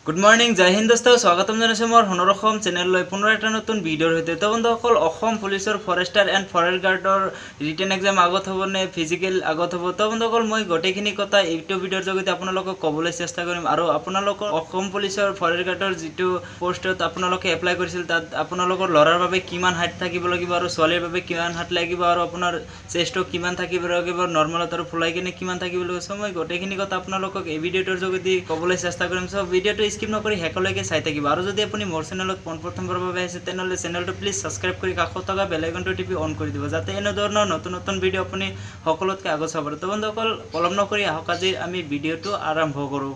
Good morning जय हिंद दोस्तों स्वागतम जानाइছো मोर होनर অসম চেনেললৈ পুনৰ এটা নতুন ভিডিঅ'ৰ সৈতে তো বন্ধুসকল অসম পুলিচৰ ফৰেষ্টাৰ এণ্ড ফৰেষ্ট গাৰ্ডৰ ৰিটেন এক্সাম আগত হ'ব নে ফিজিকেল আগত হ'ব তো বন্ধুসকল মই গোটেইখিনি কথা এইটো ভিডিঅ'ৰ জৰিয়তে আপোনালোকক ক'বলৈ চেষ্টা কৰিম আৰু আপোনালোকৰ অসম পুলিচৰ ফৰেষ্ট গাৰ্ডৰ যিটো পোষ্টত আপোনালোকে এপ্লাই কৰিছিল তাত আপোনালোকৰ লৰাৰ বাবে কিমান হাইট থাকিব লাগিব আৰু ছোৱালীৰ বাবে কিমান হাইট লাগিব আৰু আপোনাৰ চেষ্টটো কিমান থাকিব লাগিব নৰ্মেলত আৰু ফুলাই কিনে কিমান থাকিব লাগিব সো মই গোটেইখিনি কথা আপোনালোকক এই ভিডিঅ'টোৰ জৰিয়তে ক'বলৈ চেষ্টা কৰিম সো ভিডিঅ'টো স্কিপ নকৰি হেকলৈকে চাই থাকিব আৰু যদি আপুনি মোৰ চেনেলত প্ৰথমবাৰৰ বাবে আহিছে তেনেহলে চেনেলটো প্লিজ সাবস্ক্ৰাইব কৰি কাষত থকা বেল আইকনটো টিপি অন কৰি দিব যাতে এনে ধৰণৰ নতুন নতুন ভিডিঅ' আপুনি সকলোতকৈ আগত চাব পাৰে তো বন্ধুসকল পলম নকৰি আহক আজি আমি ভিডিঅ'টো আৰম্ভ কৰোঁ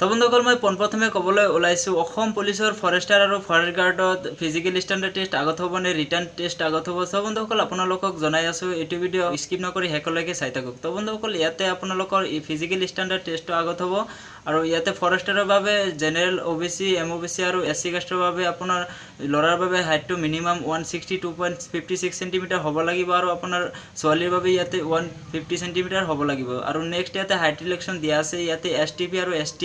তো বন্ধুসকল মই পোনপ্ৰথমে ক'বলৈ ওলাইছোঁ অসম পুলিচৰ ফৰেষ্টাৰ আৰু ফৰেষ্ট গাৰ্ডত ফিজিকেল ষ্টেণ্ডাৰ্ড টেষ্ট আগত হ'ব নে ৰিটাৰ্ণ টেষ্ট আগত হ'ব তো বন্ধুসকল আপোনালোকক জনাই আছোঁ এইটো ভিডিঅ' স্কিপ নকৰি শেষলৈকে চাই থাকক তো বন্ধুসকল ইয়াতে আপোনালোকৰ ফিজিকেল ষ্টেণ্ডাৰ্ড টেষ্টটো আগত হ'ব আৰু ইয়াতে ফৰেষ্টাৰৰ বাবে জেনেৰেল OBC MOBC আৰু SC কাষ্টৰ বাবে আপোনাৰ ল'ৰাৰ বাবে হাইটটো মিনিমাম 162.56 সেন্টিমিটাৰ হ'ব লাগিব আৰু আপোনাৰ ছোৱালীৰ বাবে ইয়াতে 150 সেন্টিমিটাৰ হ'ব লাগিব আৰু নেক্সট ইয়াতে হাইট ৰিলেকশ্যন দিয়া আছে ইয়াতে STP আৰু ST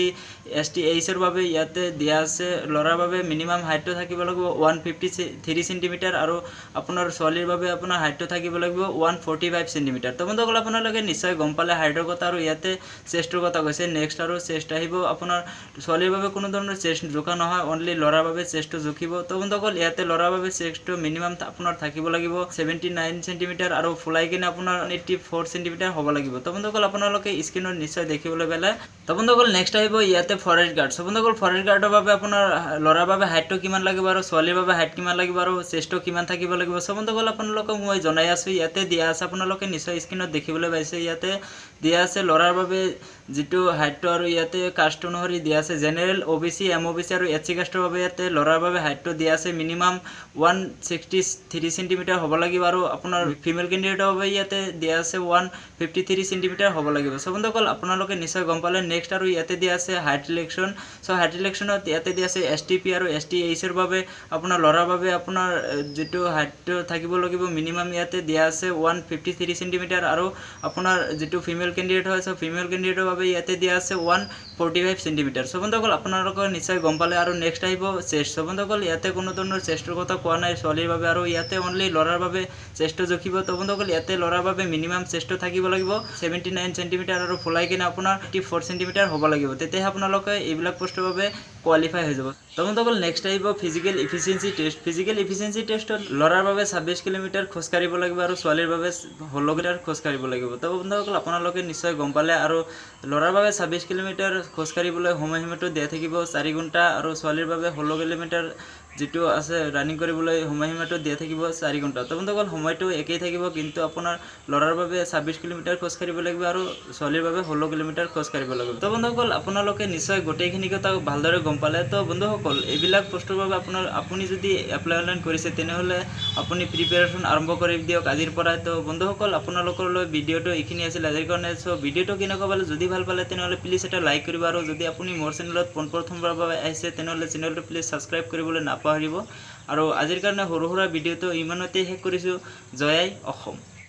এইচৰ বাবে ইয়াতে দিয়া আছে ল'ৰাৰ বাবে মিনিমাম হাইটটো থাকিব লাগিব 153 সেন্টিমিটাৰ আৰু আপোনাৰ ছোৱালীৰ বাবে আপোনাৰ হাইটটো থাকিব লাগিব 145 সেন্টিমিটাৰ তো বন্ধুসকল আপোনালোকে নিশ্চয় গম পালে হাইটৰ কথা আৰু ইয়াতে চেষ্টৰ কথা কৈছে নেক্সট আৰু চেষ্ট আহিব আপোনাৰ ছোৱালীৰ বাবে কোনো ধৰণৰ চেষ্ট জোখা নহয় অনলি ল'ৰাৰ বাবে চেষ্টটো জুখিব তো বন্ধুসকল ইয়াতে ল'ৰাৰ বাবে চেষ্টটো মিনিমাম আপোনাৰ থাকিব লাগিব 79 সেন্টিমিটাৰ আৰু ফুলাই কিনে আপোনাৰ 84 সেন্টিমিটাৰ হ'ব লাগিব তো বন্ধুসকল আপোনালোকে স্ক্ৰীনত নিশ্চয় দেখিবলৈ পালে তো বন্ধুসকল নেক্সট আহিব ইয়াতে ফৰেষ্ট গাৰ্ড সো বন্ধুসকল ফৰেষ্ট গাৰ্ডৰ বাবে আপোনাৰ ল'ৰাৰ বাবে হাইটটো কিমান লাগিব আৰু ছোৱালীৰ বাবে হাইট কিমান লাগিব আৰু চেষ্টটো কিমান থাকিব লাগিব সো বন্ধুসকল আপোনালোকক মই জনাই আছোঁ ইয়াতে দিয়া আছে আপোনালোকে নিশ্চয় স্ক্ৰীনত দেখিবলৈ পাইছে ইয়াতে দিয়া আছে ল'ৰাৰ বাবে যেটো হাইটটো আৰু ইয়াতে কাষ্ট অনুসৰি দিয়া আছে জেনেৰেল OBC MOBC আৰু SC কাষ্টৰ বাবে ইয়াতে ল'ৰাৰ বাবে হাইটটো দিয়া আছে মিনিমাম 163 সেন্টিমিটাৰ হ'ব লাগিব আৰু আপোনাৰ ফিমেল ক্যান্ডিডেটৰ বাবে ইয়াতে দিয়া আছে 153 সেন্টিমিটাৰ হ'ব লাগিব সো বন্ধুসকল আপোনালোকে নিশ্চয় গম পালে নেক্সট আৰু ইয়াতে দিয়া আছে হাইট ৰিলেকশ্যন সো হাইট ৰিলেকশ্যনত ইয়াতে দিয়া আছে STP আৰু ST এইচৰ বাবে আপোনাৰ ল'ৰাৰ বাবে আপোনাৰ যেটো হাইটটো থাকিব লাগিব মিনিমাম ইয়াতে দিয়া আছে 153 সেন্টিমিটাৰ আৰু আপোনাৰ যেটো ফিমেল ক্যান্ডিডেট হয় সো ফিমেল ক্যান্ডিডেটৰ বাবে ইয়াতে দিয়া আছে 145 সেন্টিমিটাৰ সো বন্ধুসকল আপোনালোকৰ নিশ্চয় গম পালে আৰু নেক্সট আহিব চেষ্ট সো বন্ধুসকল ইয়াতে কোনো ধৰণৰ চেষ্টৰ কথা কোৱা নাই ছোৱালীৰ বাবে আৰু ইয়াতে অনলি ল'ৰাৰ বাবে চেষ্টটো জুখিব তো বন্ধুসকল ইয়াতে ল'ৰাৰ বাবে মিনিমাম চেষ্টটো থাকিব লাগিব 79 সেন্টিমিটাৰ আৰু ফুলাই কিনে আপোনাৰ 84 সেন্টিমিটাৰ হ'ব লাগিব তেতিয়াহে আপোনালোকে এইবিলাক পোষ্টৰ বাবে কোৱালিফাই হৈ যাব তো বন্ধুসকল নেক্সট আহিব ফিজিকেল এফিচিয়েন্সি টেষ্টত ল'ৰাৰ বাবে 26 কিলোমিটাৰ খোজ কাঢ়িব লাগিব আৰু ছোৱালীৰ বাবে 16 কিলোমিটাৰ খোজ কাঢ়িব লাগিব তো বন্ধুসকল আপোনালোকে নিশ্চয় গম পালে আৰু ল'ৰাৰ বাবে 26 কিলোমিটাৰ খোজ কাঢ়িবলৈ সময়সীমাটো দিয়া থাকিব 4 ঘণ্টা আৰু ছোৱালীৰ বাবে 16 কিলোমিটাৰ যেটো আছে ৰানিং কৰিবলৈ সময়সীমাটো দিয়া থাকিব 4 ঘণ্টা তো বন্ধুসকল সময়টো একেই থাকিব কিন্তু আপোনাৰ ল'ৰাৰ বাবে 26 কিলোমিটাৰ খোজ কাঢ়িব লাগিব আৰু ছোৱালীৰ বাবে 16 কিলোমিটাৰ খোজ কাঢ়িব লাগিব তো বন্ধুসকল আপোনালোকে নিশ্চয় গোটেইখিনি কথা ভালদৰে গম পালে তো বন্ধুসকল এইবিলাক পোষ্টৰ বাবে আপুনি যদি এপ্লাই অনলাইন কৰিছে তেনেহলে আপুনি প্ৰিপাৰেচন আৰম্ভ কৰি দিয়ক আজিৰ পৰা তো বন্ধুসকল আপোনালোকলৈ ভিডিঅ'টো এইখিনি আছিল আজিৰ কাৰণে সো ভিডিঅ'টো কেনেকুৱা পালে যদি ভাল পালে তেনেহলে প্লিজ এটা লাইক কৰিব আৰু যদি আপুনি মোৰ চেনেলত প্ৰথমবাৰৰ বাবে আহিছে তেনেহলে চেনেলটো প্লিজ সাবস্ক্ৰাইব কৰিবলৈ নাপাহৰিব আৰু আজিৰ কাৰণে সৰু সৰু ভিডিঅ'টো ইমানতে শেষ কৰিছোঁ জয় অসম।